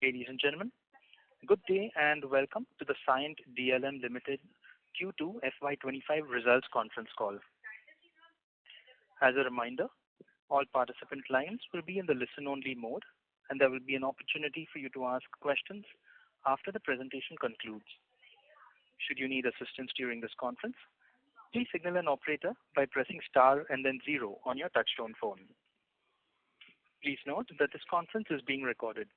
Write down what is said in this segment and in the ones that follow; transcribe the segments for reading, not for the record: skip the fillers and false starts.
Ladies and gentlemen, good day and welcome to the Cyient DLM Ltd Q2 FY25 results conference call. As a reminder, all participant lines will be in the listen-only mode, and there will be an opportunity for you to ask questions after the presentation concludes. Should you need assistance during this conference, please signal an operator by pressing star and then 0 on your touchtone phone. Please note that this conference is being recorded.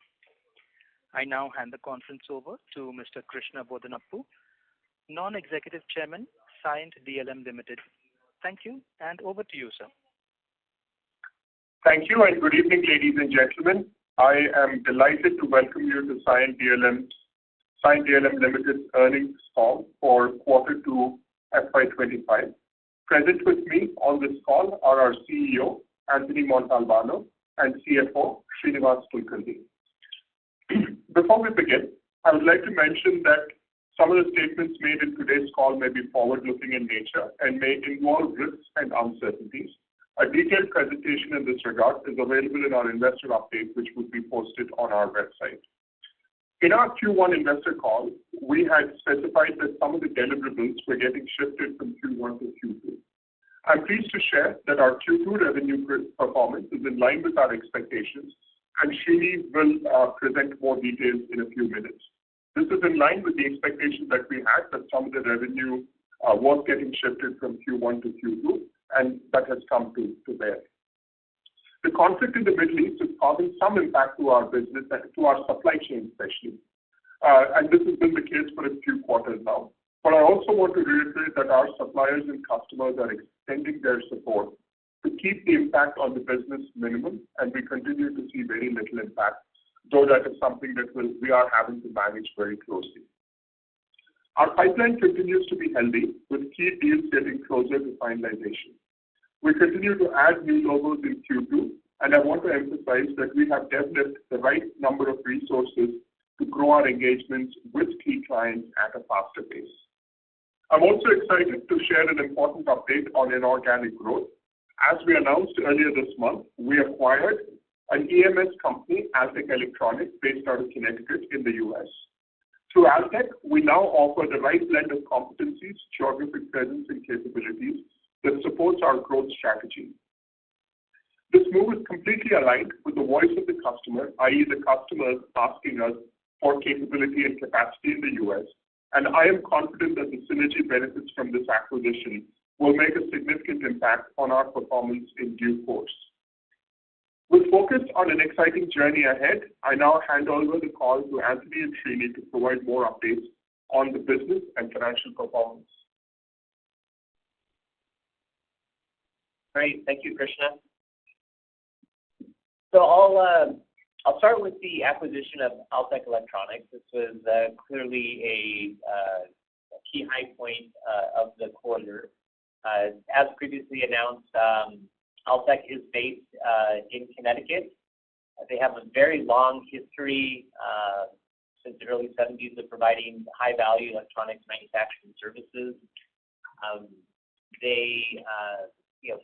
I now hand the conference over to Mr. Krishna Bodanapu, Non-Executive Chairman, Cyient DLM Ltd. Thank you, and over to you, sir. Thank you, and good evening, ladies and gentlemen. I am delighted to welcome you to Cyient DLM Ltd's earnings call for Q2 FY25. Present with me on this call are our CEO, Anthony Montalbano, and CFO, Srinivas Kulkarni. Before we begin, I would like to mention that some of the statements made in today's call may be forward-looking in nature and may involve risks and uncertainties. A detailed presentation in this regard is available in our investor update, which will be posted on our website. In our Q1 investor call, we had specified that some of the deliverables were getting shifted from Q1 to Q2. I'm pleased to share that our Q2 revenue performance is in line with our expectations, and Srini will present more details in a few minutes. This is in line with the expectations that we had that some of the revenue was getting shifted from Q1 to Q2, and that has come to bear. The conflict in the Middle East is causing some impact to our business and to our supply chain especially. And this has been the case for a few quarters now. But I also want to reiterate that our suppliers and customers are extending their support to keep the impact on the business minimum, and we continue to see very little impact, though that is something that we are having to manage very closely. Our pipeline continues to be healthy, with key deals getting closer to finalization. We continue to add new logos in Q2, and I want to emphasize that we have developed the right number of resources to grow our engagements with key clients at a faster pace. I'm also excited to share an important update on inorganic growth. As we announced earlier this month, we acquired an EMS company, Altec Electronics, based out of Connecticut in the US. Through Altec, we now offer the right blend of competencies, geographic presence, and capabilities that supports our growth strategy. This move is completely aligned with the voice of the customer, i.e. the customers asking us for capability and capacity in the US, and I am confident that the synergy benefits from this acquisition will make a significant impact on our performance in due course. With focus on an exciting journey ahead, I now hand over the call to Anthony and Srini to provide more updates on the business and financial performance. Great, thank you, Krishna. So I'll start with the acquisition of Altec Electronics. This was clearly a key high point of the quarter. As previously announced, Altec is based in Connecticut. They have a very long history since the early 70s of providing high-value electronics manufacturing services. They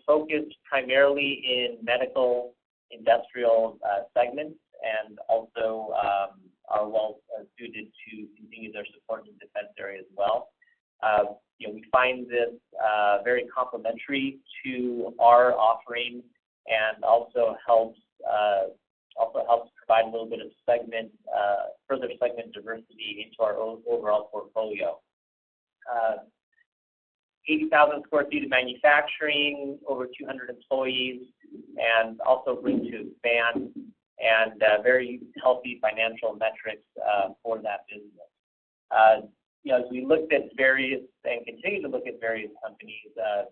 focus primarily in medical, industrial segments, and also are well suited to continue their support in the defense area as well. We find this very complementary to our offering, and also helps provide a little bit of further segment diversity into our overall portfolio. 80,000 square feet of manufacturing, over 200 employees, and also room to expand, and very healthy financial metrics for that business. As we looked at various and continue to look at various companies that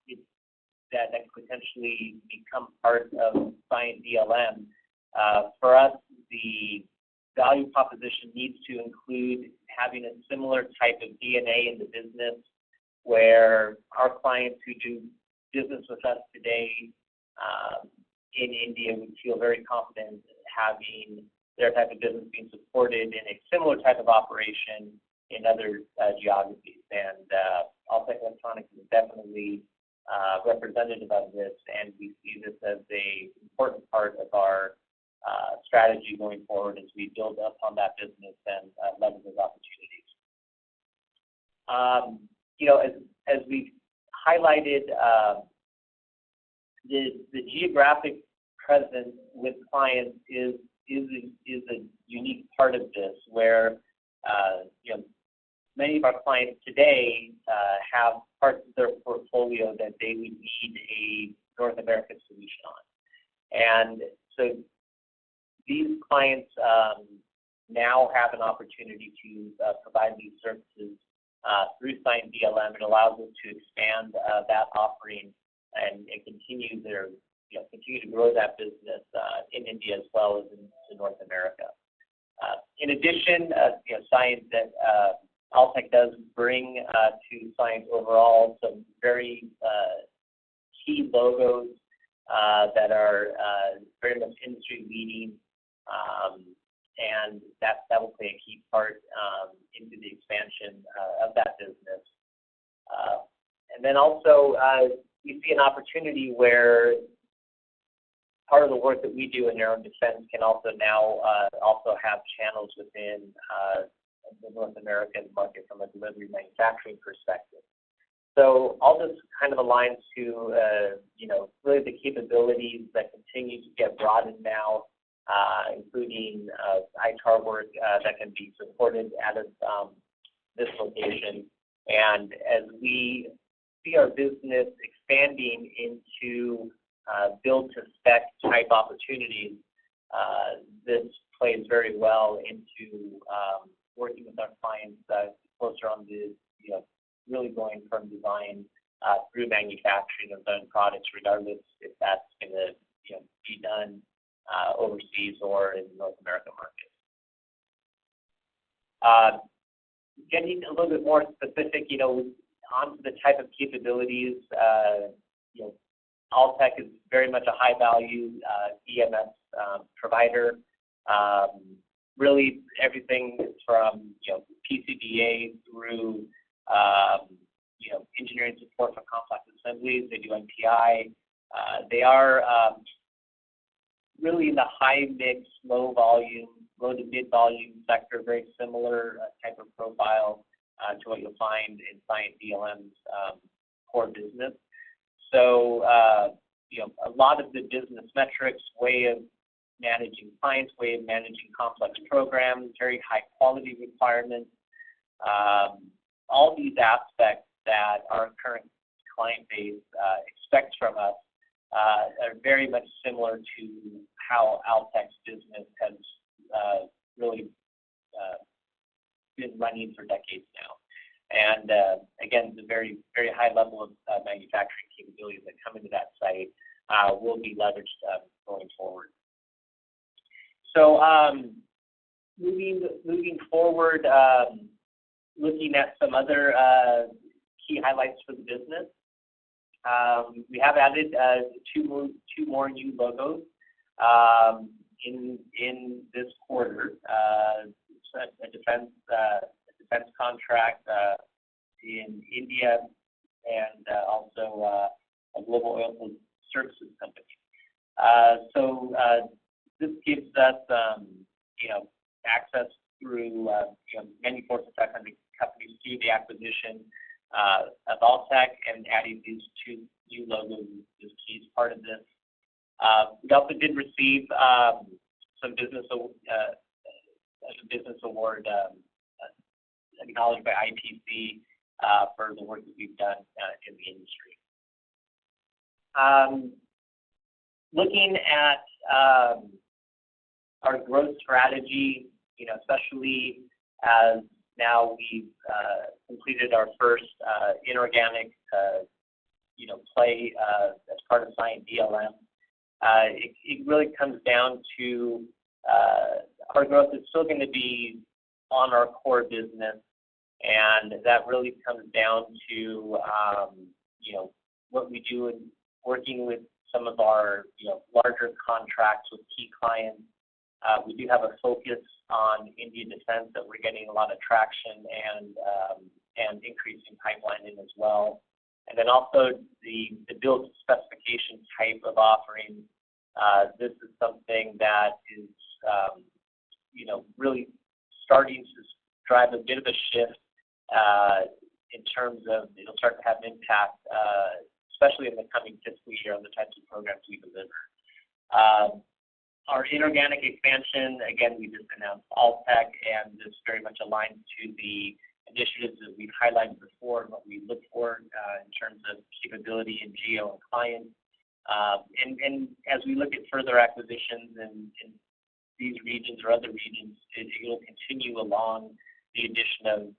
could potentially become part of Cyient DLM, for us, the value proposition needs to include having a similar type of DNA in the business, where our clients who do business with us today in India would feel very confident having their type of business being supported in a similar type of operation in other geographies. And Altec Electronics is definitely representative of this, and we see this as an important part of our strategy going forward as we build up on that business and leverage those opportunities. As we've highlighted, the geographic presence with clients is a unique part of this, where many of our clients today have parts of their portfolio that they would need a North American solution on. And so these clients now have an opportunity to provide these services through Cyient DLM. It allows us to expand that offering and continue to grow that business in India as well as in North America. In addition, Altech does bring to Cyient overall some very key logos that are very much industry leading, and that will play a key part into the expansion of that business. And then also, we see an opportunity where part of the work that we do in aero and defense can also now also have channels within the North American market from a delivery manufacturing perspective. So all this kind of aligns to, really the capabilities that continue to get broadened now, including ITAR work that can be supported out of this location. And as we see our business expanding into build-to-spec type opportunities, this plays very well into working with our clients closer on the, really going from design through manufacturing of their own products, regardless if that's going to be done overseas or in the North American market. Getting a little bit more specific, onto the type of capabilities, Altech is very much a high-value EMS provider. Really, everything from PCBA through engineering support for complex assemblies. They do NPI. They are really in the high-mix, low to mid-volume sector, very similar type of profile to what you'll find in Cyient DLM's core business. So, a lot of the business metrics, way of managing clients, way of managing complex programs, very high quality requirements, all these aspects that our current client base expects from us are very much similar to how Altech's business has really been running for decades now. And again, the very, very high level of manufacturing capabilities that come into that site will be leveraged going forward. So moving forward, looking at some other key highlights for the business, we have added two more new logos in this quarter. A defense contract in India, and also a global oil services company. So this gives us, access through many Fortune 500 companies to the acquisition of Altech, and adding these two new logos is key as part of this. We also did receive some business award acknowledged by IPC for the work that we've done in the industry. Looking at our growth strategy, especially as now we've completed our first inorganic, play as part of Cyient DLM. It really comes down to our growth is still going to be on our core business, and that really comes down to what we do in working with some of our larger contracts with key clients. We do have a focus on Indian defense that we're getting a lot of traction and increasing pipeline in as well. And then also the build specification type of offering This is something that is, really starting to drive a bit of a shift in terms of it'll start to have an impact, especially in the coming fiscal year on the types of programs we deliver. Our inorganic expansion, again, we just announced Alltech, and this very much aligns to the initiatives that we've highlighted before and what we look for in terms of capability in geo and clients. And as we look at further acquisitions in these regions or other regions, it will continue along the addition of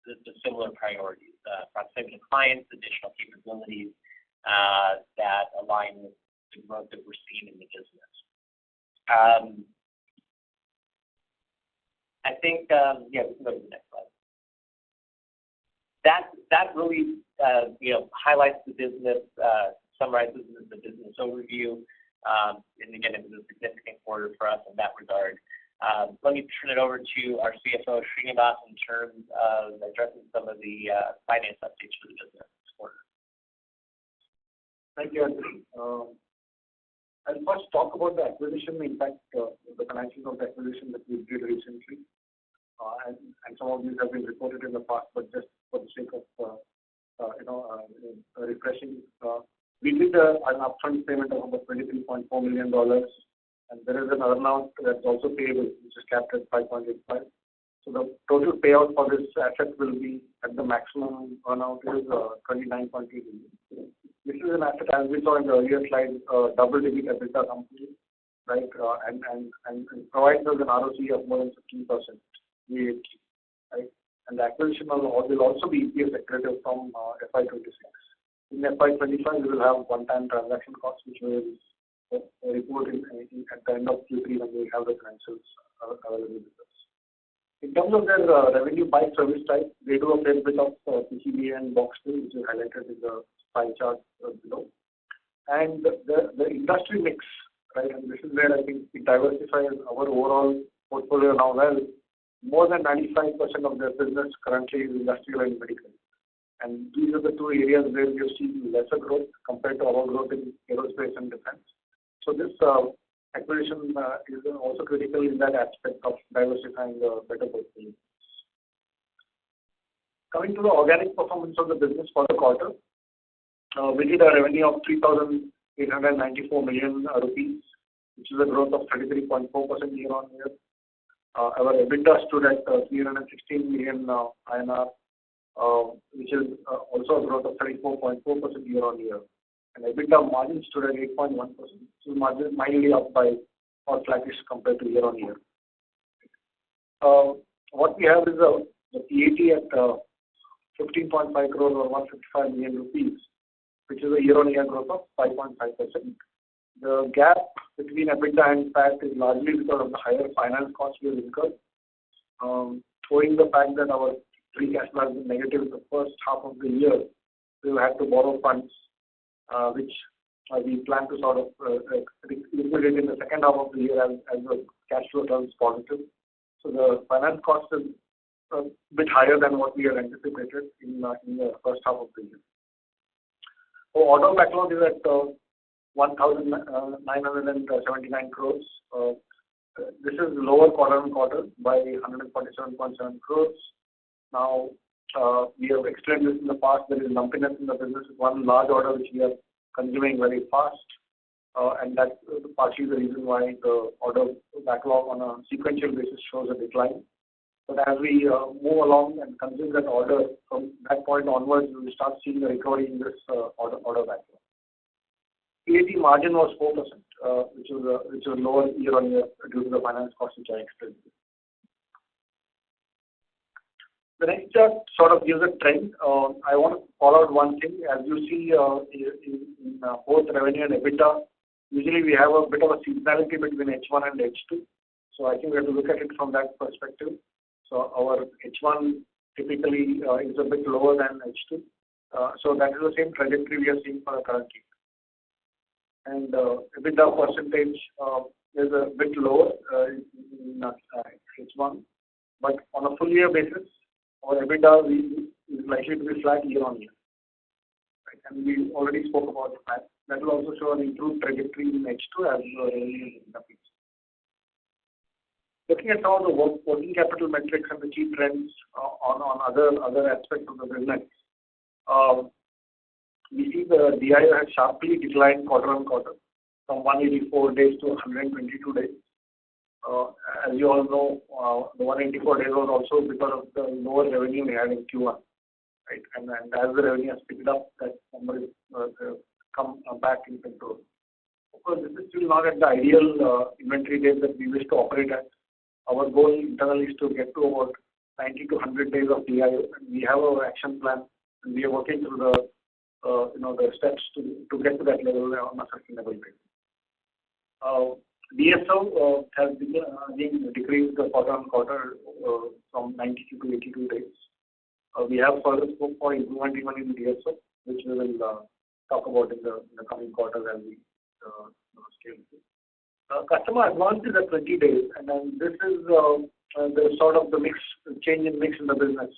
the similar priorities, proximity to clients, additional capabilities that align with the growth that we're seeing in the business. I think, we can go to the next slide. That really, highlights the business, summarizes the business overview, and again, it was a significant quarter for us in that regard. Let me turn it over to our CFO, Srinivas, in terms of addressing some of the finance updates for the business this quarter. Thank you, Anthony. I'll first talk about the acquisition impact, the financials of the acquisition that we did recently. And some of these have been reported in the past, but just for the sake of, refreshing, we did an upfront payment of about $23.4 million, and there is an earnout that's also payable, which is capped at 5.85. So the total payout for this asset will be at the maximum earnout is $29.8 million. This is an asset, as we saw in the earlier slide, double-digit EBITDA company, right? And provides us an ROC of more than 15%, right? And the acquisition will also be EPS accretive from FY26. In FY25, we will have one-time transaction costs, which we will report at the end of Q3 when we have the financials available with us. In terms of their revenue by service type, they do a fair bit of PCB and box build, which is highlighted in the pie chart below. And the industry mix, right, and this is where I think it diversifies our overall portfolio now well. More than 95% of their business currently is industrial and medical. And these are the two areas where we have seen lesser growth compared to our growth in aerospace and defense. So this acquisition is also critical in that aspect of diversifying the better portfolio. Coming to the organic performance of the business for the quarter, we did a revenue of 3,894 million rupees, which is a growth of 33.4% year on year. Our EBITDA stood at 316 million INR, which is also a growth of 34.4% year on year. And EBITDA margin stood at 8.1%, which is mildly up by or flattish compared to year on year. What we have is the PAT at 15.5 crores or 155 million rupees, which is a year on year growth of 5.5%. The gap between EBITDA and PAT is largely because of the higher finance costs we have incurred, owing the fact that our free cash flow has been negative in the first half of the year. We had to borrow funds, which we plan to sort of liquidate in the second half of the year as the cash flow turns positive. So the finance cost is a bit higher than what we had anticipated in the first half of the year. So order backlog is at 1,979 crores. This is lower quarter on quarter by 147.7 crores. Now, we have explained this in the past. There is lumpiness in the business. One large order which we are consuming very fast, and that's partially the reason why the order backlog on a sequential basis shows a decline. But as we move along and consume that order, from that point onwards, we will start seeing a recovery in this order backlog. PAT margin was 4%, which was lower year on year due to the finance cost which I explained. The next chart sort of gives a trend. I want to call out one thing. As you see in both revenue and EBITDA, usually we have a bit of a seasonality between H1 and H2. So I think we have to look at it from that perspective. So our H1 typically is a bit lower than H2. So that is the same trajectory we are seeing for the current year. And EBITDA percentage is a bit lower in H1, but on a full year basis, our EBITDA is likely to be flat year on year. Right? And we already spoke about that will also show an improved trajectory in H2 as revenue is increasing. Looking at some of the working capital metrics and the key trends on other aspects of the business, we see the DIO has sharply declined quarter on quarter from 184 days to 122 days. As you all know, the 184 days was also because of the lower revenue we had in Q1, right? And as the revenue has picked up, that number is come back in control. Of course, this is still not at the ideal inventory days that we wish to operate at. Our goal internally is to get to about 90 to 100 days of DIO, and we have our action plan, and we are working through the steps to get to that level on a sustainable basis. DSO has been decreased quarter on quarter from 92 to 82 days. We have further scope for improvement even in DSO, which we will talk about in the coming quarters as we scale. Customer advance is at 20 days, and then this is the sort of the change in mix in the business.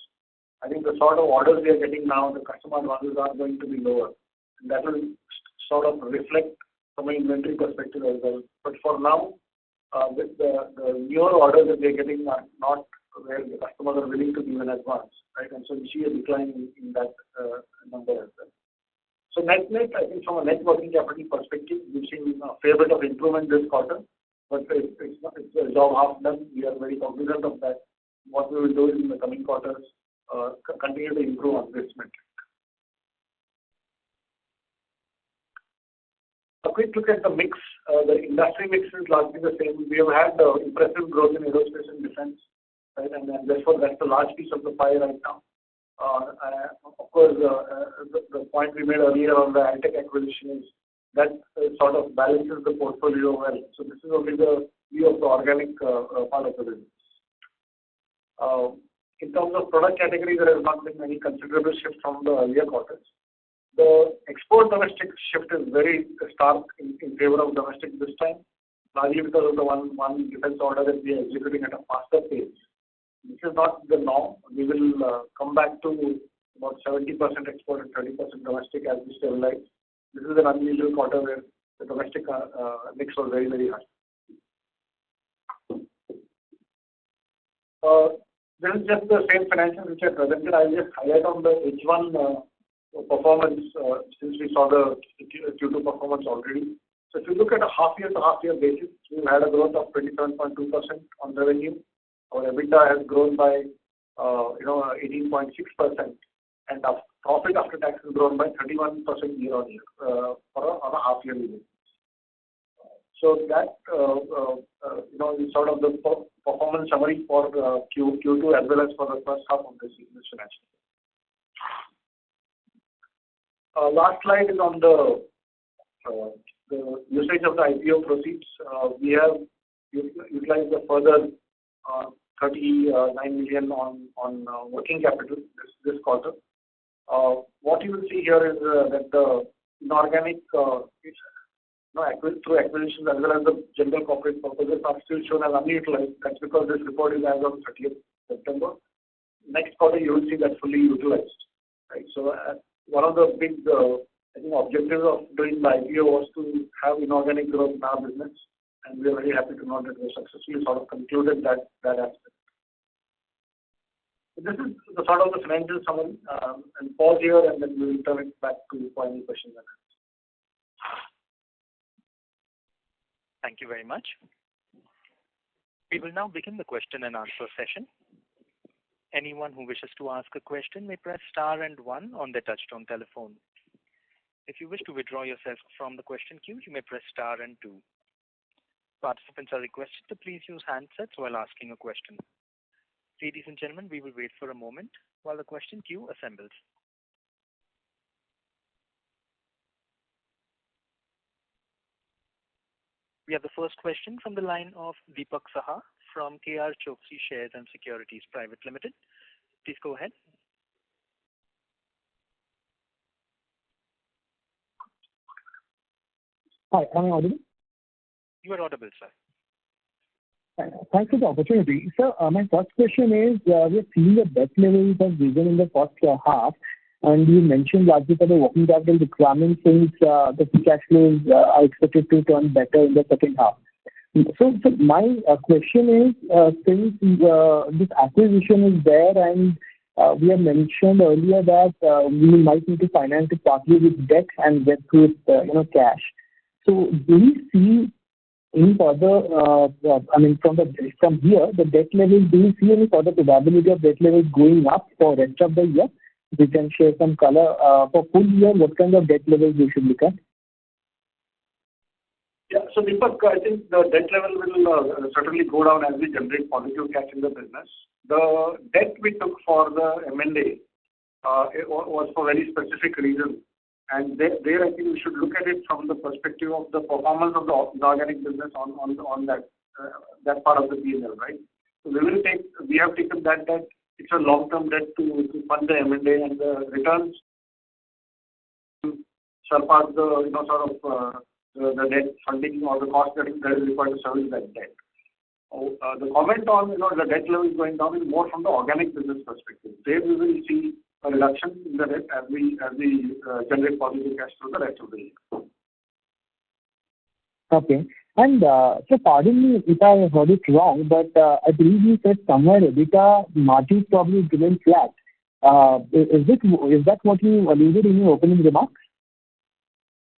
I think the sort of orders we are getting now, the customer advances are going to be lower, and that will sort of reflect from an inventory perspective as well. But for now, with the newer orders that we are getting are not where the customers are willing to give an advance, right? And so we see a decline in that number as well. So net, I think from a net working capital perspective, we've seen a fair bit of improvement this quarter, but it's a job half done. We are very cognizant of that. What we will do in the coming quarters, continue to improve on this metric. A quick look at the mix. The industry mix is largely the same. We have had impressive growth in aerospace and defense, right? And therefore, that's a large piece of the pie right now. Of course, the point we made earlier on the high-tech acquisition is that sort of balances the portfolio well. So this is only the view of the organic part of the business. In terms of product category, there has not been any considerable shift from the earlier quarters. The export-domestic shift is very stark in favor of domestic this time, largely because of the one defense order that we are executing at a faster pace. This is not the norm. We will come back to about 70% export and 30% domestic as we stabilize. This is an unusual quarter where the domestic mix was very, very high. This is just the same financials which I presented. I'll just highlight on the H1 performance since we saw the Q2 performance already. So if you look at a half-year to half-year basis, we've had a growth of 27.2% on revenue. Our EBITDA has grown by 18.6%, and our profit after tax has grown by 31% year on year on a half-yearly basis. So that is sort of the performance summary for Q2 as well as for the first half of this financial year. Last slide is on the usage of the IPO proceeds. We have utilized the further 39 million on working capital this quarter. What you will see here is that the inorganic through acquisitions as well as the general corporate purposes are still shown as unutilized. That's because this report is as of 30th September. Next quarter, you will see that fully utilized, right? So one of the big objectives of doing the IPO was to have inorganic growth in our business, and we are very happy to know that we successfully sort of concluded that aspect. So this is the sort of the financial summary, and pause here, and then we will turn it back to for any questions. Thank you very much. We will now begin the question and answer session. Anyone who wishes to ask a question may press star and one on their touchtone telephone. If you wish to withdraw yourself from the question queue, you may press star and two. Participants are requested to please use handsets while asking a question. Ladies and gentlemen, we will wait for a moment while the question queue assembles. We have the first question from the line of Deepak Saha from KR Choksey Shares and Securities Private Limited. Please go ahead. Hi, am I audible? You are audible, sir. Thanks for the opportunity. Sir, my first question is, we are seeing the debt levels have risen in the first half, And you mentioned largely for the working capital requirement since the free cash flows are expected to turn better in the second half. So my question is, since this acquisition is there and we have mentioned earlier that we might need to finance it partly with debt and debt with cash. So do we see any further, from here, the debt levels, do you see any further probability of debt levels going up for rest of the year? We can share some color for full year, what kind of debt levels we should look at? Yeah. So Deepak, I think the debt level will certainly go down as we generate positive cash in the business. The debt we took for the M&A it was for very specific reasons. And there I think we should look at it from the perspective of the performance of the organic business on that part of the P&L, right? So we have taken that debt. It's a long-term debt to fund the M&A, and the returns surpass the the debt funding or the cost that is required to service that debt. The comment on the debt level is going down is more from the organic business perspective. There we will see a reduction in the debt as we generate positive cash flow the rest of the year. Okay. And so pardon me if I heard it wrong, but I believe you said somewhere EBITDA margins probably remain flat. Is that what you alluded in your opening remarks?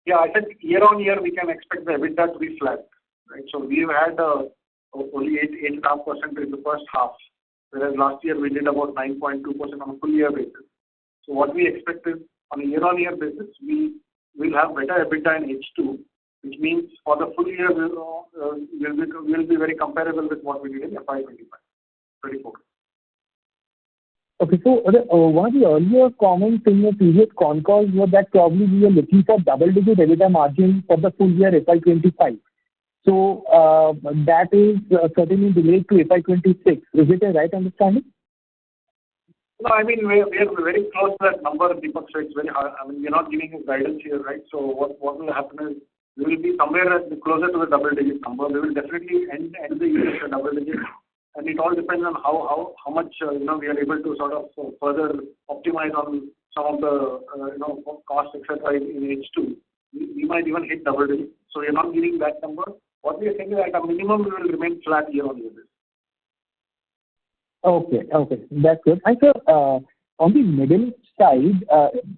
Yeah, I said year on year we can expect the EBITDA to be flat, right? So we've had only 8.5% in the first half, whereas last year we did about 9.2% on a full year basis. So what we expect is on a year on year basis, we will have better EBITDA in H2, which means for the full year we'll be very comparable with what we did in FY2024. Okay, so one of the earlier comments in your previous con calls was that probably we are looking for double-digit EBITDA margin for the full year FY25. So that is certainly delayed to FY26. Is it a right understanding? No, I mean we are very close to that number, Deepak. So it's very hard. I mean we're not giving you guidance here, right? So what will happen is we will be somewhere closer to the double-digit number. We will definitely end the year at a double-digit. And it all depends on how much we are able to sort of further optimize on some of the costs, etc. in H2. We might even hit double digits. So we are not giving that number. What we are saying is at a minimum we will remain flat year on year. Okay, that's good. And so on the middle side,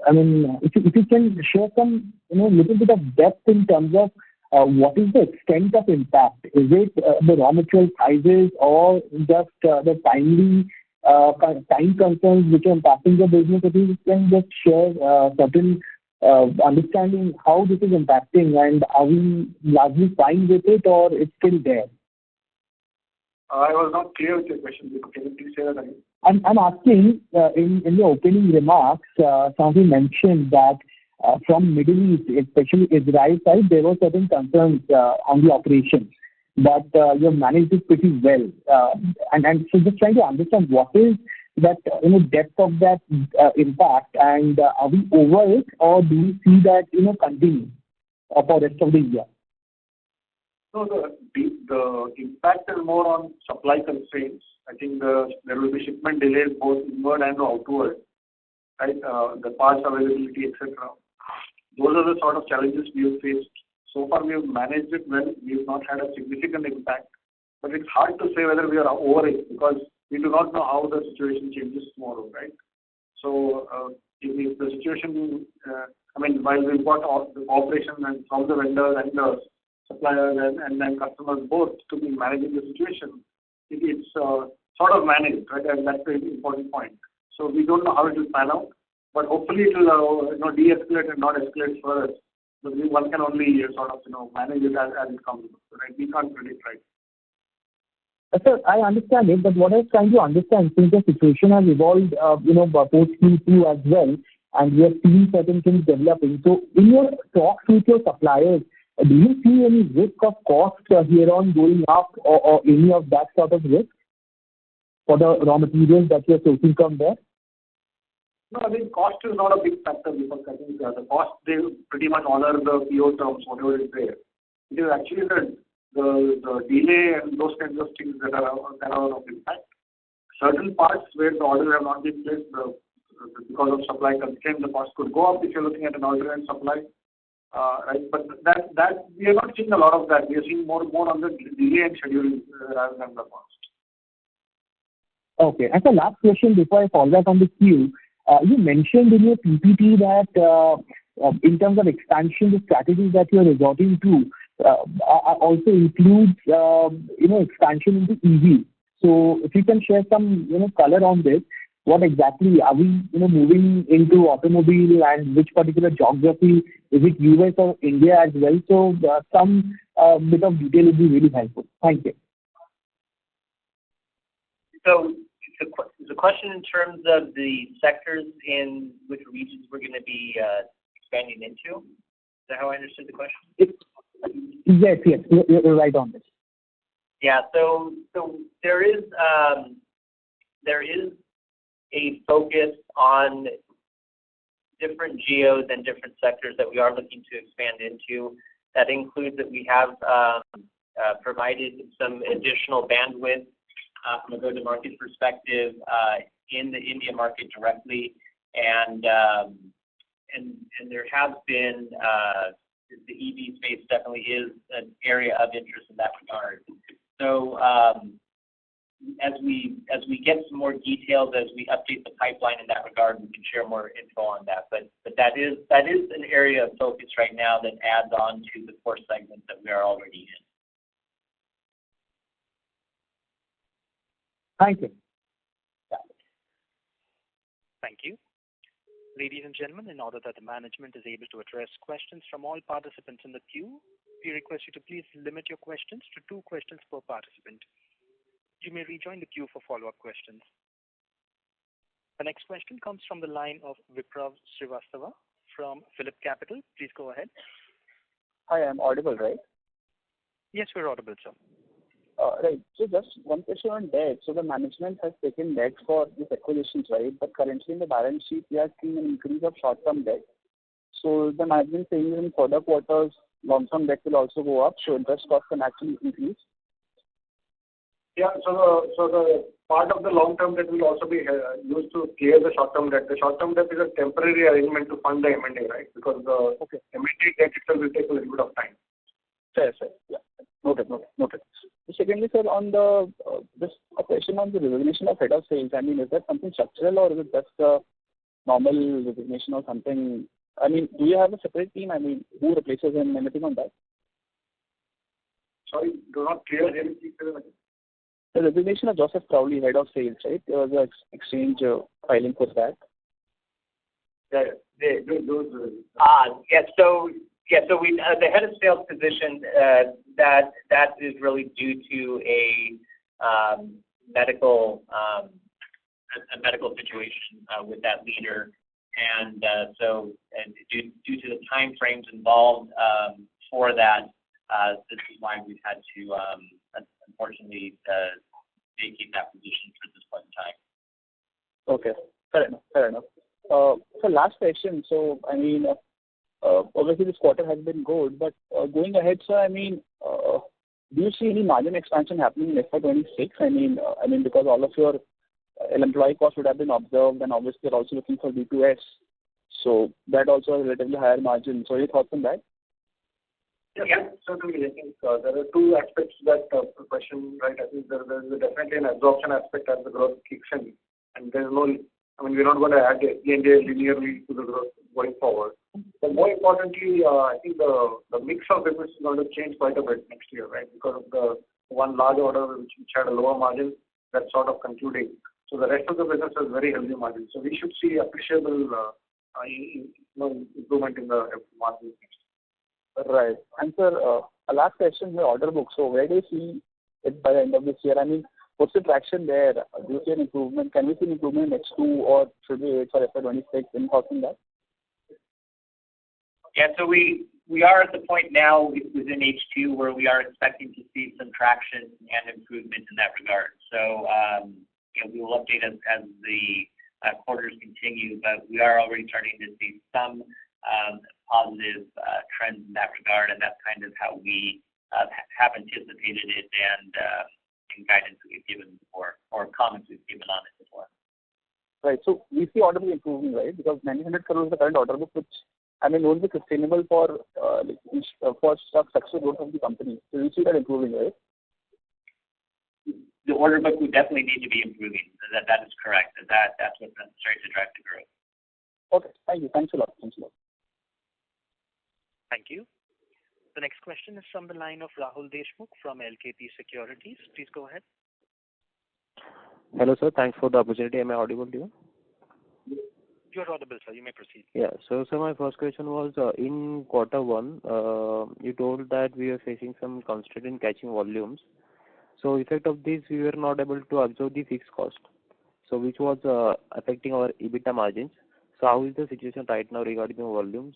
I mean, if you can share some little bit of depth in terms of what is the extent of impact? Is it the raw material prices or just the time concerns which are impacting the business? If you can just share certain understanding how this is impacting, and are we largely fine with it or it's still there? I was not clear with your question. Can you please say that again? I'm asking in the opening remarks, somebody mentioned that from Middle East, especially Israel side, there were certain concerns on the operations, but you have managed it pretty well. And so just trying to understand what is that depth of that impact, and are we over it, or do we see that continue for the rest of the year? No, the impact is more on supply constraints. I think there will be shipment delays both inward and outward, right? The parts availability, etc. Those are the sort of challenges we have faced. So far, we have managed it well. We have not had a significant impact. But it's hard to say whether we are over it because we do not know how the situation changes tomorrow, right? So if the situation, while we've got all the cooperation and from the vendors and the suppliers and then customers both to be managing the situation, it's sort of managed, right? And that's the important point. So we don't know how it will pan out. But hopefully it will de-escalate and not escalate further. So one can only sort of manage it as it comes, right? We can't predict, right? Sir, I understand it, but what I was trying to understand, since the situation has evolved, post Q2 as well, and we have seen certain things developing. So in your talks with your suppliers, do you see any risk of cost here on going up or any of that sort of risk for the raw materials that you are sourcing from there? No, I think cost is not a big factor because I think the cost, they pretty much honor the PO terms, whatever is there. It is actually the delay and those kinds of things that are of impact. Certain parts where the orders have not been placed, because of supply constraint, the cost could go up if you're looking at an alternate supply. Right, but that we are not seeing a lot of that. We are seeing more on the delay and scheduling rather than the cost. Okay. And the last question before I fall back on the queue, you mentioned in your PPT that in terms of expansion, the strategies that you are resorting to also includes expansion into EV. So if you can share some color on this, what exactly are we moving into automobile and which particular geography? Is it US or India as well? So some bit of detail would be really helpful. Thank you. So the question in terms of the sectors in which regions we're going to be expanding into? Is that how I understood the question? Yes, you're right on this. Yeah, so there is a focus on different geos and different sectors that we are looking to expand into. That includes that we have provided some additional bandwidth from a go-to-market perspective in the India market directly, and there have been the EV space definitely is an area of interest in that regard. So as we get some more details, as we update the pipeline in that regard, we can share more info on that. But that is an area of focus right now that adds on to the core segments that we are already in. Thank you. Thank you. Ladies and gentlemen, in order that the management is able to address questions from all participants in the queue, we request you to please limit your questions to 2 questions per participant. You may rejoin the queue for follow-up questions. The next question comes from the line of Viprav Srivastava from Phillip Capital. Please go ahead. Hi, I'm audible, right? Yes, we're audible, sir. Right. So just one question on debt. So the management has taken debt for these acquisitions, right? But currently in the balance sheet, we are seeing an increase of short-term debt. So the management saying in further quarters, long-term debt will also go up, so interest cost can actually increase. Yeah, so the part of the long-term debt will also be used to clear the short-term debt. The short-term debt is a temporary arrangement to fund the M&A, right? Because the M&A debt itself will take a little bit of time. Fair. Yeah. Noted. Secondly, sir, on the this question on the resignation of head of sales, I mean, is that something structural or is it just a normal resignation or something? I mean, do you have a separate team? I mean, who replaces him? Anything on that? Sorry, do not clear. The resignation of Joseph Crowley, head of sales, right? There was an exchange filing for that. So we the head of sales position that is really due to a medical situation with that leader, and due to the time frames involved for that, this is why we've had to unfortunately vacate that position for this point in time. Okay, fair enough. So last question. So I mean, obviously this quarter has been good, but going ahead, sir, I mean, do you see any margin expansion happening in FY26? I mean, because all of your employee costs would have been observed, and obviously you're also looking for B2S, so that also has relatively higher margin. So any thoughts on that? Yeah, certainly. I think there are 2 aspects to that question, right? I think there's definitely an absorption aspect as the growth kicks in, and there's no, I mean, we're not going to add the linearly to the growth going forward. But more importantly, I think the mix of business is going to change quite a bit next year, right? Because of the one large order which had a lower margin, that's sort of concluding. So the rest of the business has very healthy margins. So we should see appreciable improvement in the margin next year. Right. And sir, a last question, the order book. So where do you see it by the end of this year? I mean, what's the traction there? Do you see an improvement? Can we see an improvement in H2, or should we wait for FY26? Any thoughts on that? Yeah, so we are at the point now within H2 where we are expecting to see some traction and improvement in that regard. So we will update as the quarters continue, but we are already starting to see some positive trends in that regard, and that's kind of how we have anticipated it and guidance that we've given before, or comments we've given on it before. right? So we see order book improving, right? Because 900 crores is the current order book, which I mean won't be sustainable for successful growth of the company. So we see that improving, right? The order book would definitely need to be improving. That is correct. That's what's necessary to drive the growth. Okay. Thank you. Thanks a lot. Thank you. The next question is from the line of Rahul Deshmukh from LKP Securities. Please go ahead. Hello, sir. Thanks for the opportunity. Am I audible to you? You're audible, sir. You may proceed. Yeah. So, sir, my first question was, in quarter one, you told that we are facing some constraint in catching volumes. So, effect of this, we were not able to absorb the fixed cost, so which was affecting our EBITDA margins. So, how is the situation right now regarding the volumes?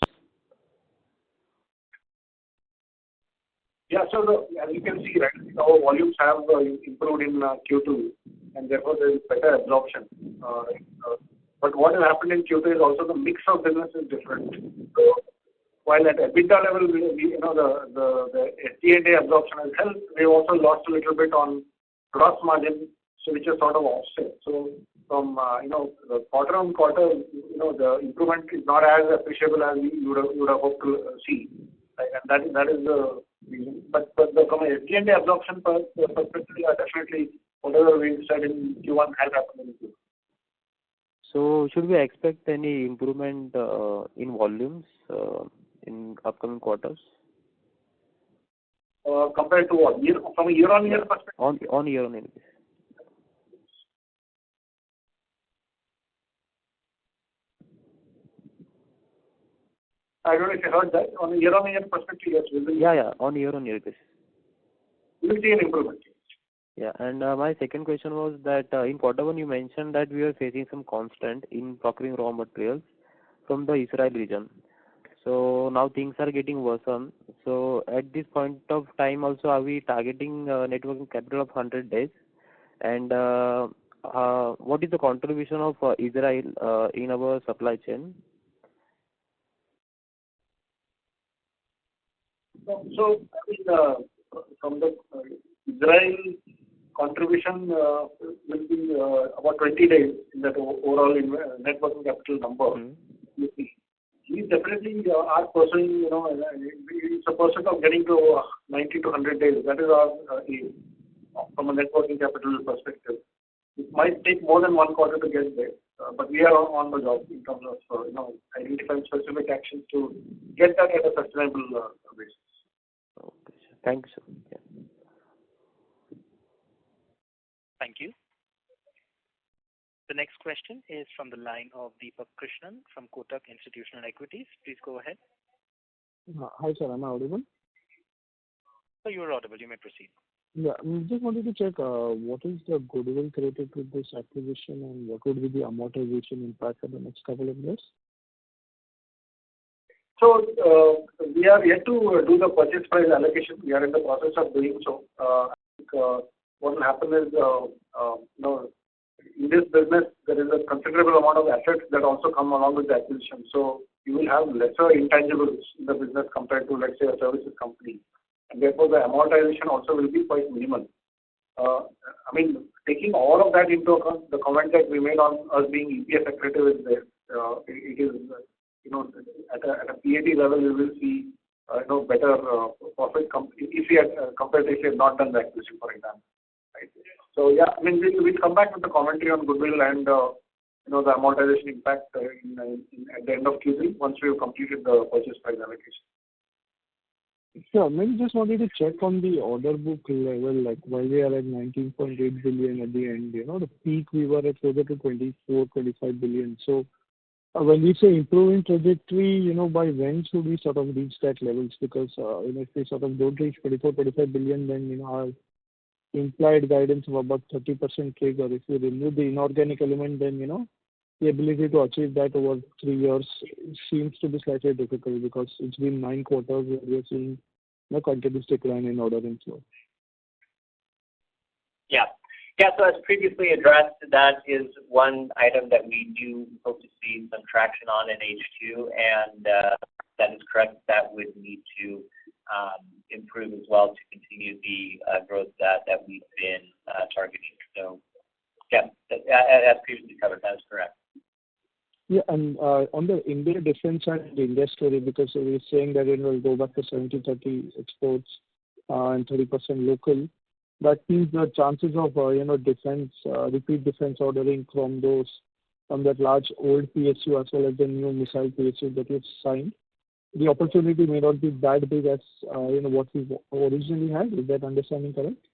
Yeah, so as you can see, right, our volumes have improved in Q2, and therefore there is better absorption. But what has happened in Q2 is also the mix of business is different. So while at EBITDA level, the SG&A absorption has helped, we also lost a little bit on gross margin, so which is sort of offset. So from the quarter on quarter, the improvement is not as appreciable as you would have hoped to see, right? And that is the reason. But from an SG&A absorption perspective, definitely whatever we said in Q1 has happened in Q2. So, should we expect any improvement in volumes in upcoming quarters? Compared to what? From a year-on-year perspective? On year-on-year basis. I don't know if you heard that. On a year-on-year perspective, yes. Yeah, on year-on-year basis. We will see an improvement. Yeah, and my second question was that in quarter one, you mentioned that we are facing some constraint in procuring raw materials from the Israel region. So now things are getting worsened. So at this point of time also, are we targeting net working capital of 100 days? And what is the contribution of Israel in our supply chain? So I mean, from the Israel contribution will be about 20 days in that overall net working capital number. Mm-hmm. We definitely are pursuing, it's a pursuit of getting to 90 to 100 days. That is our aim from a net working capital perspective. It might take more than one quarter to get there, but we are on the job in terms of identifying specific actions to get that at a sustainable basis. Okay, sir. Thank you, sir. Yeah. Thank you. The next question is from the line of Deepak Krishnan from Kotak Institutional Equities. Please go ahead. Hi, sir. Am I audible? So you are audible. You may proceed. Yeah, just wanted to check what is the goodwill created with this acquisition and what would be the amortization impact for the next couple of years? So we are yet to do the purchase price allocation. We are in the process of doing so. I think what will happen is, in this business, there is a considerable amount of assets that also come along with the acquisition. So you will have lesser intangibles in the business compared to, let's say, a services company. And therefore, the amortization also will be quite minimal. I mean, taking all of that into account, the comment that we made on us being EPS accretive is there. It is, at a PAT level, we will see, better profit if we had compared if we had not done the acquisition, for example. Right? So yeah, I mean, we'll come back with the commentary on goodwill and the amortization impact at the end of Q3 once we have completed the purchase price allocation. Sure. Maybe just wanted to check on the order book level, like while we are at 19.8 billion at the end, the peak we were at closer to 24-25 billion. So when we say improving trajectory, by when should we sort of reach that levels? Because if we sort of don't reach 24-25 billion, then our implied guidance of about 30% CAGR. If we remove the inorganic element, then the ability to achieve that over 3 years seems to be slightly difficult because it's been 9 quarters where we are seeing a continuous decline in order inflow. Yeah. Yeah, so as previously addressed, that is one item that we do hope to see some traction on in H2, and that is correct. That would need to improve as well to continue the growth that we've been targeting. So, yeah, as previously covered, that is correct. Yeah, and on the India defense and India story, because we're saying that it will go back to 70-30 exports and 30% local, that means the chances of defense repeat defense ordering from that large old PSU as well as the new missile PSU that you've signed, the opportunity may not be that big as what we originally had. Is that understanding correct?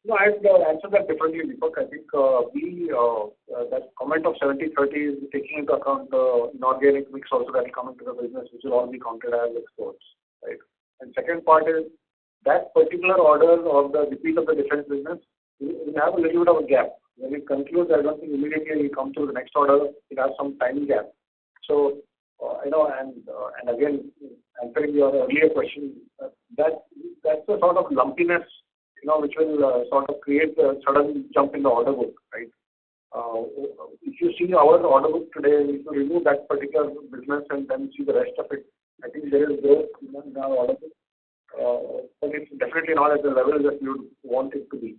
No, I'd answer that differently, Deepak. I think that comment of 70-30 is taking into account the inorganic mix also that will come into the business, which will all be counted as exports, right? And second part is that particular order or the repeat of the defense business will have a little bit of a gap. When it concludes, I don't think immediately we come to the next order. It has some time gap. So, and again, answering your earlier question, that's the sort of lumpiness, which will sort of create a sudden jump in the order book, right? If you see our order book today, if you remove that particular business and then see the rest of it, I think there is growth in our order book. But it's definitely not at the level that you would want it to be.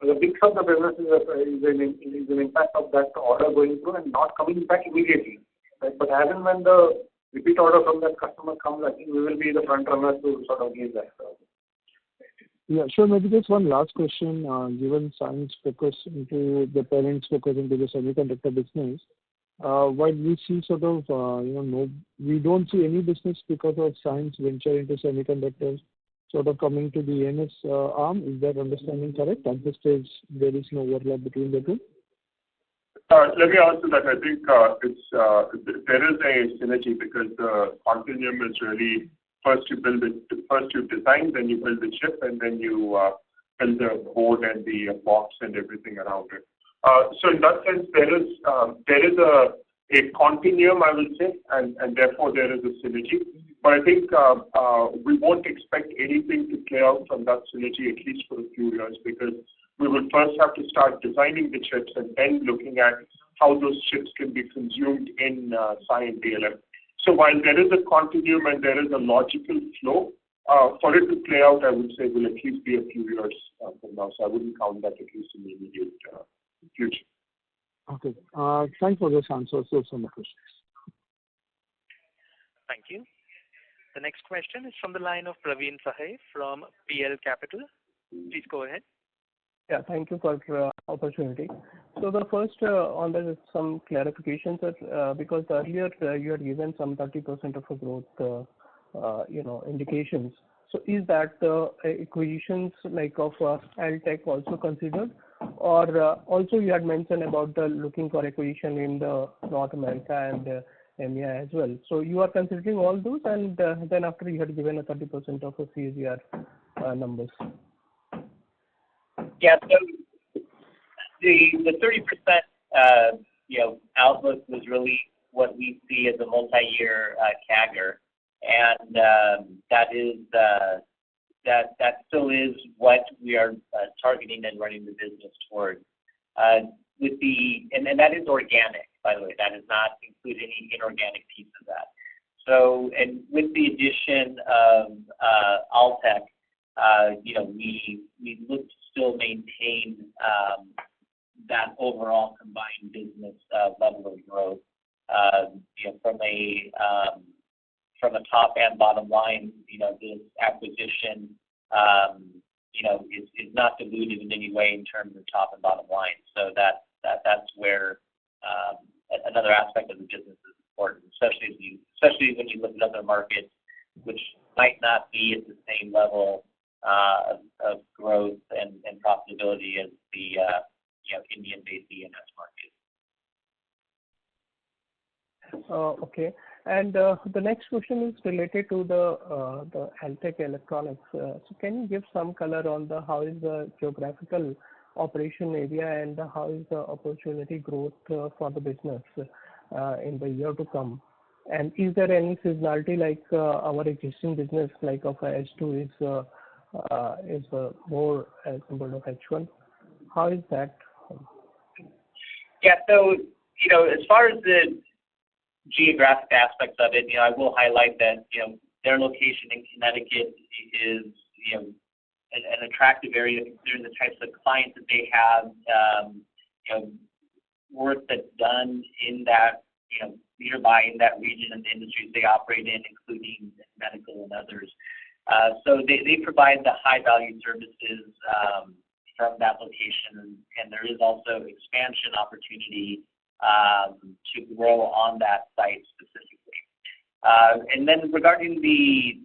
The mix of the business is an impact of that order going through and not coming back immediately, right? But as and when the repeat order from that customer comes, I think we will be the front runner to sort of gain that. Yeah, sure. Maybe just one last question. Given Cyient's focus into the parents' focus into the semiconductor business, while we see sort of, we don't see any business because of Cyient's venture into semiconductors sort of coming to the EMS arm. Is that understanding correct? At this stage, there is no overlap between the two? Let me answer that. I think there is a synergy because the continuum is really first you design, then you build the chip, and then you build the board and the box and everything around it. So in that sense, there is a continuum, I will say, and therefore there is a synergy. But I think we won't expect anything to play out from that synergy at least for a few years, because we will first have to start designing the chips and then looking at how those chips can be consumed in Cyient DLM. So while there is a continuum and there is a logical flow, for it to play out, I would say will at least be a few years from now. So I wouldn't count that at least in the immediate future. Okay. Thanks for those answers. Those are my questions. Thank you. The next question is from the line of Praveen Sahay from PL Capital. Please go ahead. Yeah, thank you for the opportunity. So the first on the some clarifications that because earlier you had given some 30% of a growth, indications. So is that acquisitions like of Altech also considered, or also you had mentioned about the looking for acquisition in the North America and EMEA as well. So you are considering all those, and then after you had given a 30% of a CAGR numbers. Yeah, so the 30% outlook was really what we see as a multi-year CAGR, and that still is what we are targeting and running the business towards. And that is organic, by the way. That does not include any inorganic piece of that. So, and with the addition of Altech, we look to still maintain that overall combined business level of growth. From a top and bottom line, this acquisition, is not diluted in any way in terms of top and bottom line. So that's where another aspect of the business is important, especially when you look at other markets, which might not be at the same level of growth and profitability as the Indian-based EMS market. Okay. And the next question is related to the Altech Electronics. So can you give some color on how is the geographical operation area and how is the opportunity growth for the business in the year to come? And is there any seasonality like our existing business, like of H2 is more as compared to H1? How is that? Yeah, so as far as the geographic aspects of it, I will highlight that their location in Connecticut is an attractive area considering the types of clients that they have. work that's done in that, nearby in that region and the industries they operate in, including medical and others. So they provide the high-value services from that location, and there is also expansion opportunity to grow on that site specifically. And then regarding the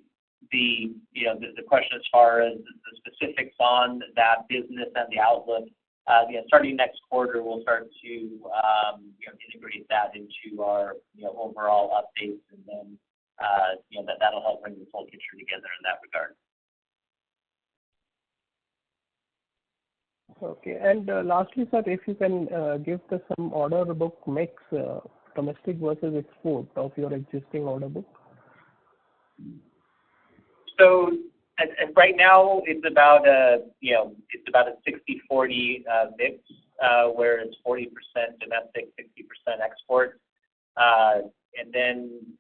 question as far as the specifics on that business and the outlook, starting next quarter, we'll start to integrate that into our overall updates, and then that'll help bring the full picture together in that regard. Okay. And lastly, sir, if you can give us some order book mix, domestic versus export of your existing order book. So right now, it's about a 60-40 mix, where it's 40% domestic, 60% export, and then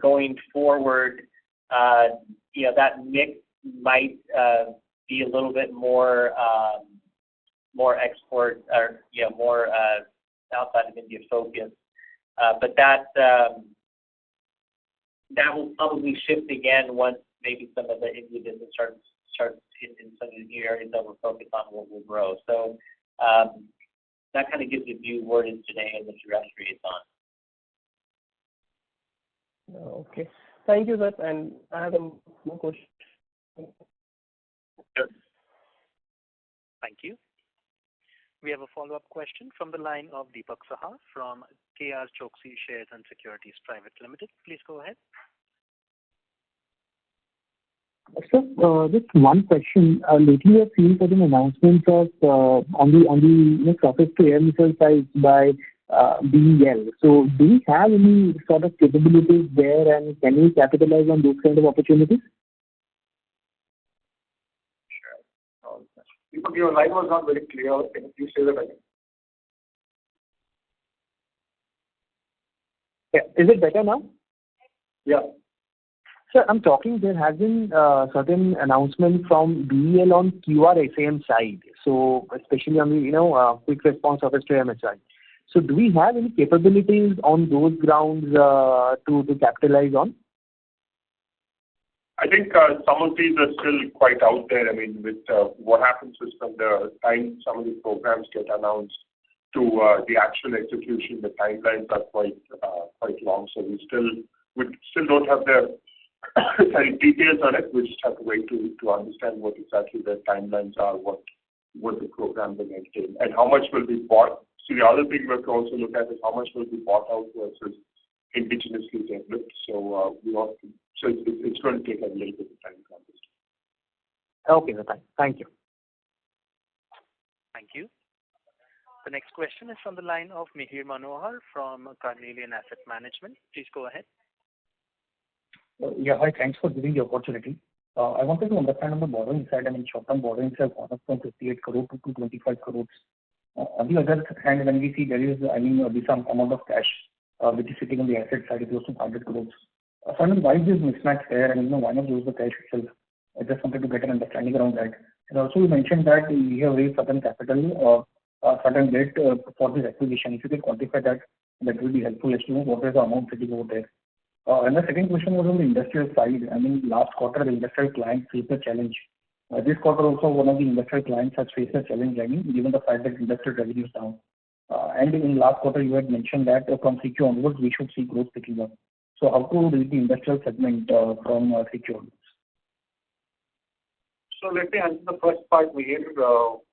going forward, that mix might be a little bit more export, or more outside of India focus, but that will probably shift again once maybe some of the India business starts in some of the areas that we're focused on will grow. So that kind of gives you a view where it is today and the trajectory it's on. Okay. Thank you, sir. And I have more questions. Sure. Thank you. We have a follow-up question from the line of Deepak Saha from KR Choksey Shares and Securities Private Limited. Please go ahead. So, just one question. Lately, we have seen certain announcements of on the surface to air missile side by BEL. So, do we have any sort of capabilities there, and can we capitalize on those kind of opportunities? Deepak, your line was not very clear. Can you please say that again? Yeah. Is it better now? Yeah. Sir, I'm talking, there has been certain announcement from BEL on QRSAM side. So, especially on the, quick response surface to air missile. So, do we have any capabilities on those grounds to capitalize on? I think some of these are still quite out there. I mean, with what happens is from the time some of these programs get announced to the actual execution, the timelines are quite long. So we still don't have the details on it. We just have to wait to understand what exactly the timelines are, what the program will entail, and how much will be bought. So the other thing we have to also look at is how much will be bought out versus indigenously developed. So it's going to take a little bit of time to understand. Okay, sir. Thank you. Thank you. The next question is from the line of Mihir Manohar from Carnelian Asset Management. Please go ahead. Yeah, hi. Thanks for giving the opportunity. I wanted to understand on the borrowing side. I mean, short-term borrowings have gone up from 58 crore to 225 crores. On the other hand, when we see there is, some amount of cash which is sitting on the asset side, close to 100 crores. So, I mean, why is this mismatch there? And why not use the cash itself? I just wanted to get an understanding around that. And also, you mentioned that we have raised certain capital, certain debt for this acquisition. If you could quantify that, that will be helpful as to what is the amount sitting over there. And the second question was on the industrial side. I mean, last quarter, the industrial client faced a challenge. This quarter also, one of the industrial clients has faced a challenge, given the fact that industrial revenue is down. And in last quarter, you had mentioned that from CQ onwards, we should see growth picking up. So how to read the industrial segment from CQ onwards? So let me answer the first part, Mihir. So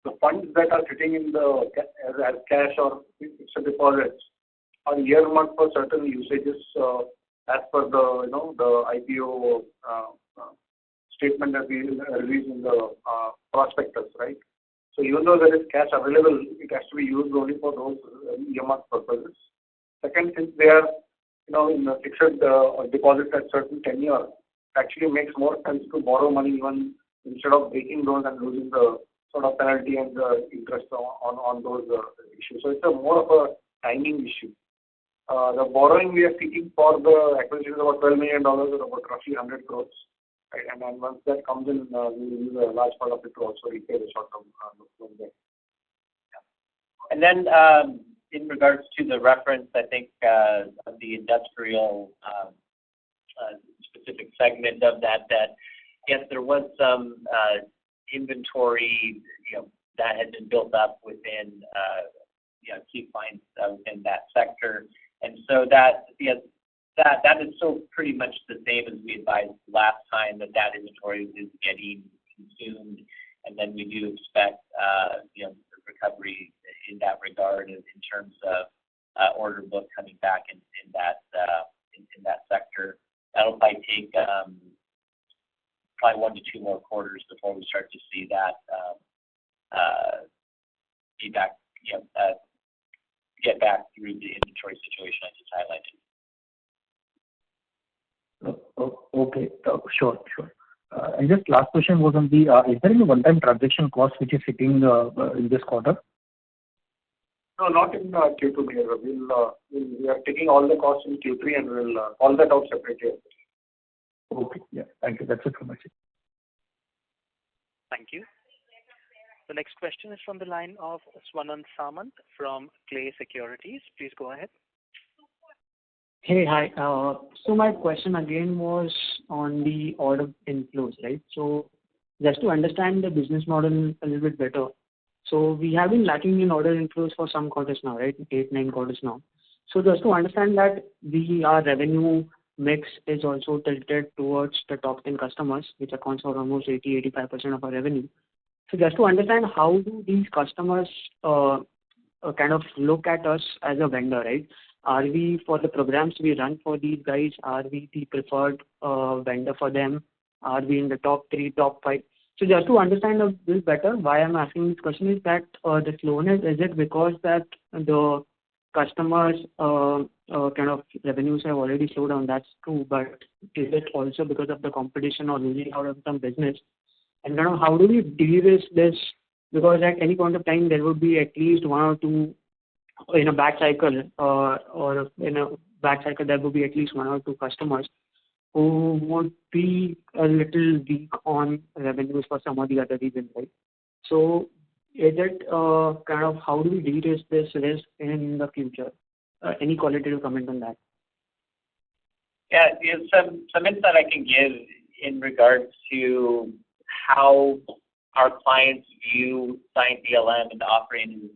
the funds that are sitting in the as cash or fixed deposits are earmarked for certain usages as per the IPO statement that we released in the prospectus, right? So even though there is cash available, it has to be used only for those earmarked purposes. Second, since they are in the fixed deposits at certain tenure, actually makes more sense to borrow money even instead of breaking those and losing the sort of penalty and the interest on those issues. So it's more of a timing issue. The borrowing we are seeking for the acquisition is about $12 million, or about roughly 100 crores. Right? And then once that comes in, we will use a large part of it to also repay the short-term loan there. And then in regards to the reference, I think of the industrial specific segment of that, yes, there was some inventory, that had been built up within, key clients within that sector. And so that is still pretty much the same as we advised last time, that inventory is getting consumed. And then we do expect, recovery in that regard in terms of order book coming back in that sector. That'll probably take probably 1 to 2 more quarters before we start to see that be back, get back through the inventory situation I just highlighted. Okay. Sure. And just last question was on the, is there any one-time transaction cost which is sitting in this quarter? No, not in Q2 here. We are taking all the costs in Q3 and we'll call that out separately. Okay. Yeah. Thank you. That's it from my side. Thank you. The next question is from the line of Swanand Samant from Clay Securities. Please go ahead. Hey, hi. So my question again was on the order inflows, right? So just to understand the business model a little bit better. So we have been lacking in order inflows for some quarters now, right? 8, 9 quarters now. So just to understand that our revenue mix is also tilted towards the top 10 customers, which accounts for almost 80-85% of our revenue. So just to understand, how do these customers kind of look at us as a vendor, right? Are we, for the programs we run for these guys, are we the preferred vendor for them? Are we in the top 3, top 5? So just to understand a little better, why I'm asking this question is that the slowness, is it because that the customers kind of revenues have already slowed down? That's true, but is it also because of the competition or losing out of some business? And kind of how do we de-risk this? Because at any point of time, there would be at least 1 or 2 in a bad cycle, or in a bad cycle, there would be at least 1 or 2 customers who would be a little weak on revenues for some of the other reasons, right? So is it kind of how do we de-risk this risk in the future? Any qualitative comment on that? Yeah, some insight I can give in regards to how our clients view Cyient DLM and operating.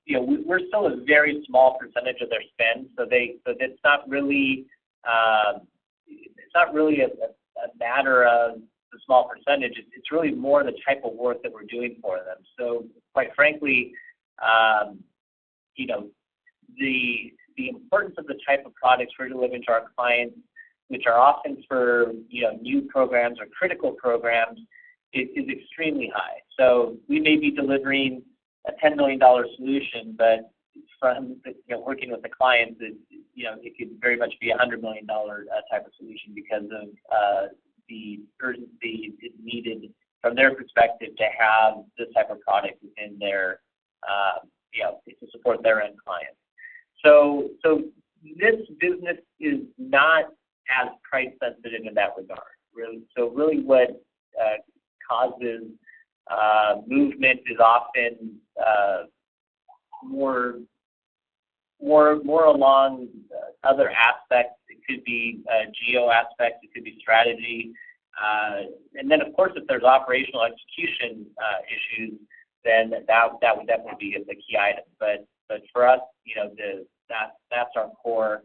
We're still a very small percentage of their spend, so it's not really a matter of the small percentage. It's really more the type of work that we're doing for them. So quite frankly, the importance of the type of products we're delivering to our clients, which are often for new programs or critical programs, is extremely high. So we may be delivering a $10 million solution, but from working with the clients, it could very much be a $100 million type of solution because of the urgency needed from their perspective to have this type of product within their, to support their end clients. So this business is not as price sensitive in that regard. Really what causes movement is often more along other aspects. It could be geo aspects, it could be strategy, and then of course if there's operational execution issues, then that would definitely be the key item. But for us, that's our core,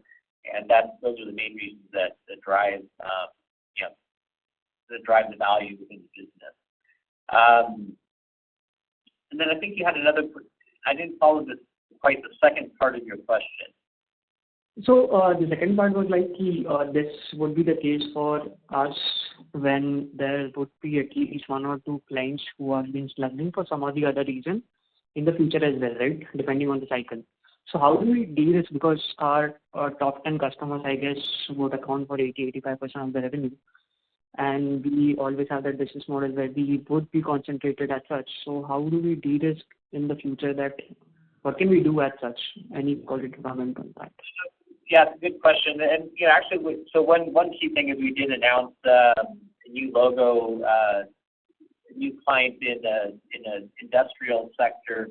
and those are the main reasons that drive the value within the business. And then I think you had another. I didn't follow quite the second part of your question. So the second part was like this would be the case for us when there would be at least 1 or 2 clients who have been struggling for some or the other reason in the future as well, right? Depending on the cycle. So how do we de-risk? Because our top 10 customers, I guess, would account for 80-85% of the revenue. And we always have that business model where we would be concentrated as such. So how do we de-risk in the future? That what can we do as such? Any qualitative comment on that? Yeah, good question. And actually, so one key thing is we did announce a new logo, a new client in an industrial sector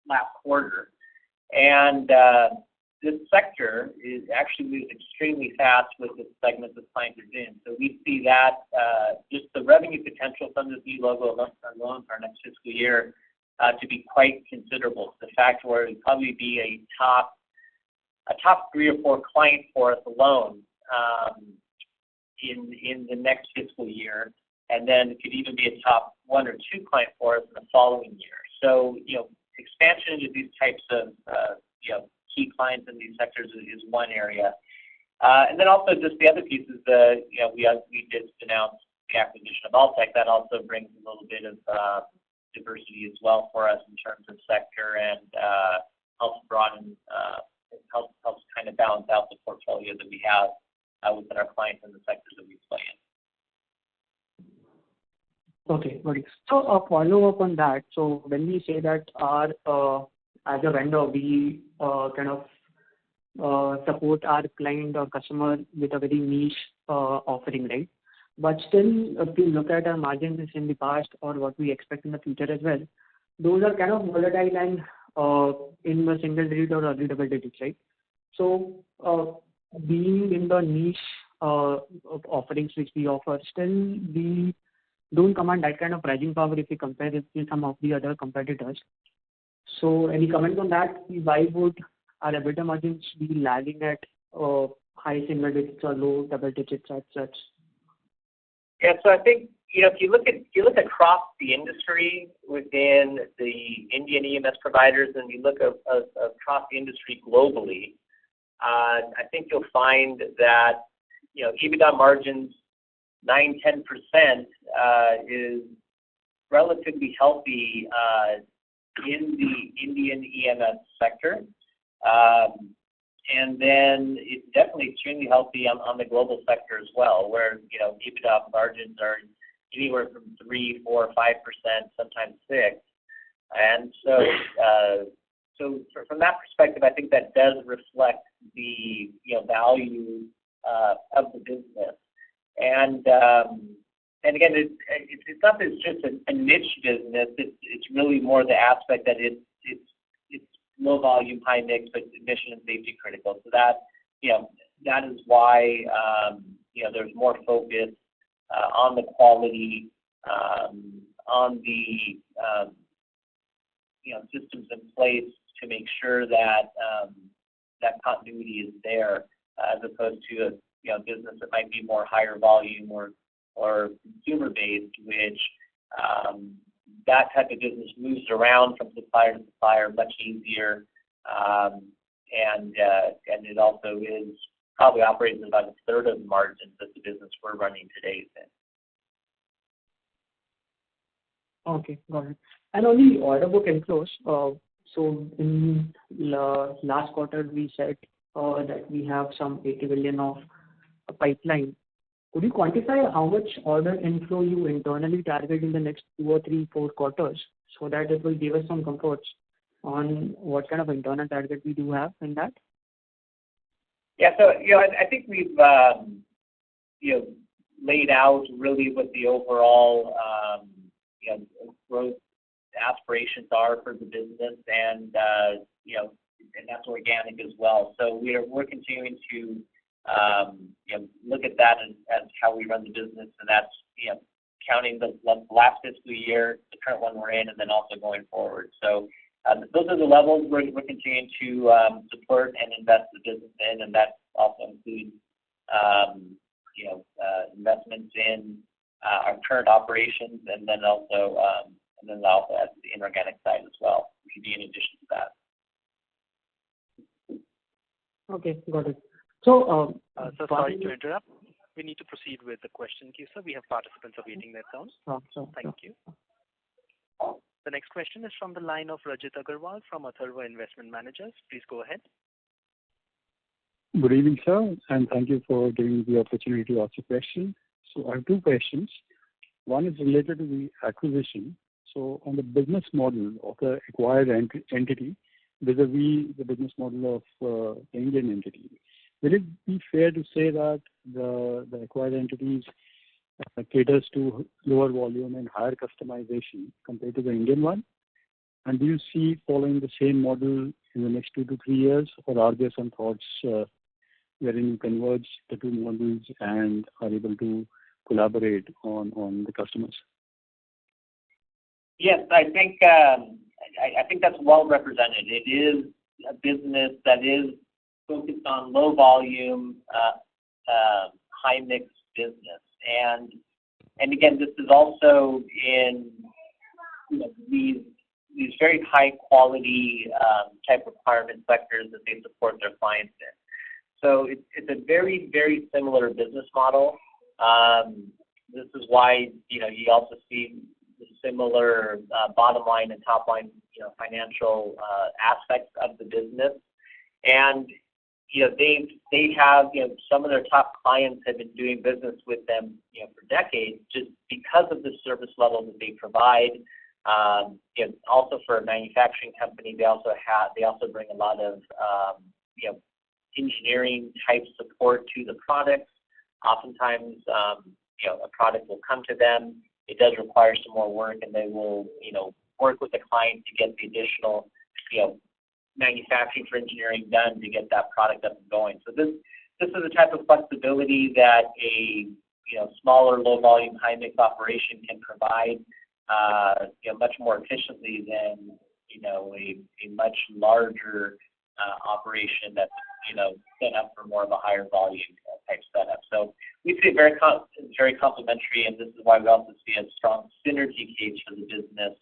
last quarter. And this sector is actually moves extremely fast with the segments that clients are in. So we see that just the revenue potential from this new logo alone for our next fiscal year to be quite considerable. The fact where it would probably be a top 3 or 4 client for us alone in the next fiscal year, and then it could even be a top 1 or 2 client for us in the following year. So, expansion into these types of, key clients in these sectors is one area. And then also just the other piece is we did announce the acquisition of Altec. That also brings a little bit of diversity as well for us in terms of sector and helps broaden, helps kind of balance out the portfolio that we have within our clients and the sectors that we play in. Okay, got it. So a follow-up on that. So when we say that our as a vendor, we kind of support our client or customer with a very niche offering, right? But still, if you look at our margins in the past or what we expect in the future as well, those are kind of volatile and in the single digit or early double digits, right? So being in the niche of offerings which we offer, still we don't command that kind of pricing power if we compare it with some of the other competitors. So any comment on that? Why would our EBITDA margins be lagging at high single digits or low double digits as such? Yeah, so I think if you look across the industry within the Indian EMS providers, and you look across the industry globally, I think you'll find that EBITDA margins 9-10% is relatively healthy in the Indian EMS sector. And then it's definitely extremely healthy on the global sector as well, where EBITDA margins are anywhere from 3, 4, 5%, sometimes 6. And so from that perspective, I think that does reflect the value of the business. And again, it's not that it's just a niche business. It's really more the aspect that it's low volume, high mix, but mission and safety critical. So that that is why there's more focus on the quality, on the systems in place to make sure that that continuity is there, as opposed to a business that might be more higher volume or consumer based, which that type of business moves around from supplier to supplier much easier, and it also is probably operates at about a third of the margins that the business we're running today is in. Okay, got it. And on the order book inflows, so in last quarter we said that we have some 80 billion of a pipeline. Could you quantify how much order inflow you internally target in the next 2 or 3, 4 quarters, so that it will give us some comforts on what kind of internal target we do have in that? Yeah, so I think we've laid out really what the overall growth aspirations are for the business, and and that's organic as well. So we're continuing to look at that as how we run the business, and that's counting the last fiscal year, the current one we're in, and then also going forward. So those are the levels we're continuing to support and invest the business in, and that also includes investments in our current operations, and then also at the inorganic side as well, which would be in addition to that. Okay, got it. So, so sorry to interrupt. We need to proceed with the question queue, sir. We have participants awaiting their turn. Thank you. The next question is from the line of Rajit Agarwal from Atharva Investment Managers. Please go ahead. Good evening, sir, and thank you for giving me the opportunity to ask a question. So I have 2 questions. One is related to the acquisition. So on the business model of the acquired entity vis-a-vis the business model of the Indian entity, will it be fair to say that the acquired entities caters to lower volume and higher customization compared to the Indian one? And do you see following the same model in the next 2 to 3 years, or are there some thoughts wherein you converge the two models and are able to collaborate on the customers? Yes, I think that's well represented. It is a business that is focused on low volume, high mix business, and again, this is also in these very high quality type requirement sectors that they support their clients in. So it's a very, very similar business model. This is why you also see the similar bottom line and top line financial aspects of the business. And they have some of their top clients have been doing business with them for decades, just because of the service level that they provide. Also for a manufacturing company, they also bring a lot of engineering type support to the products. Oftentimes, a product will come to them. It does require some more work, and they will work with the client to get the additional manufacturing for engineering done to get that product up and going. So this is the type of flexibility that a smaller, low volume, high mix operation can provide much more efficiently than a much larger operation that's set up for more of a higher volume type setup. So we see it very complementary, and this is why we also see a strong synergy case for the business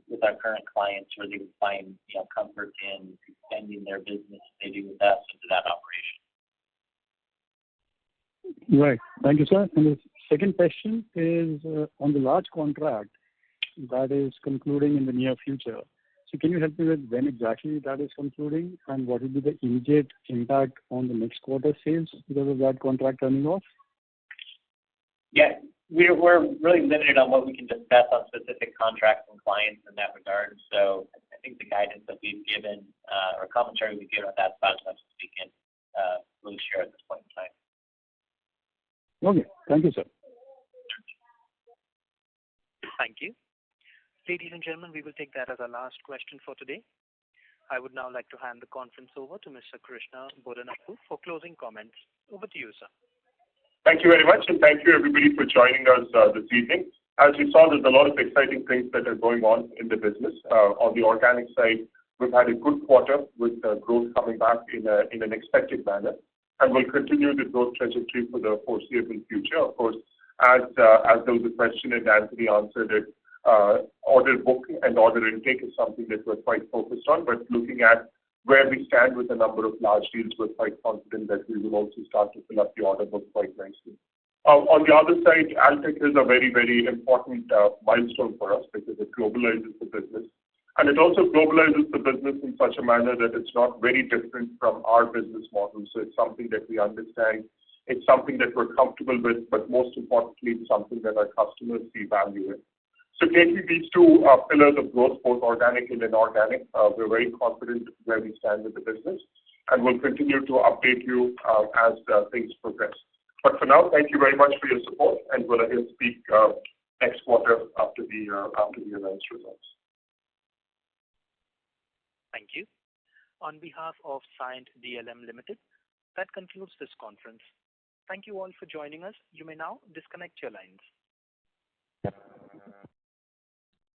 with our current clients, where they would find comfort in extending their business they do with us into that operation. Right. Thank you, sir. And the second question is on the large contract that is concluding in the near future. So can you help me with when exactly that is concluding, and what will be the immediate impact on the next quarter sales because of that contract turning off? Yeah, we're really limited on what we can discuss on specific contracts and clients in that regard. So I think the guidance that we've given or commentary we've given on that about as much as we can really share at this point in time. Okay. Thank you, sir. Thank you. Ladies and gentlemen, we will take that as our last question for today. I would now like to hand the conference over to Mr. Krishna Bodanapu for closing comments. Over to you, sir. Thank you very much, and thank you everybody for joining us this evening. As you saw, there's a lot of exciting things that are going on in the business. On the organic side, we've had a good quarter with growth coming back in an expected manner, and we'll continue the growth trajectory for the foreseeable future. Of course, as there was a question and Anthony answered it, order book and order intake is something that we're quite focused on, but looking at where we stand with a number of large deals, we're quite confident that we will also start to fill up the order book quite nicely. On the other side, Altech is a very, very important milestone for us because it globalizes the business. And it also globalizes the business in such a manner that it's not very different from our business model. So it's something that we understand. It's something that we're comfortable with, but most importantly, it's something that our customers see value in. So taking these two pillars of growth, both organic and inorganic, we're very confident where we stand with the business, and we'll continue to update you as things progress. But for now, thank you very much for your support, and we'll again speak next quarter after the announced results. Thank you. On behalf of Cyient DLM Ltd, that concludes this conference. Thank you all for joining us. You may now disconnect your lines.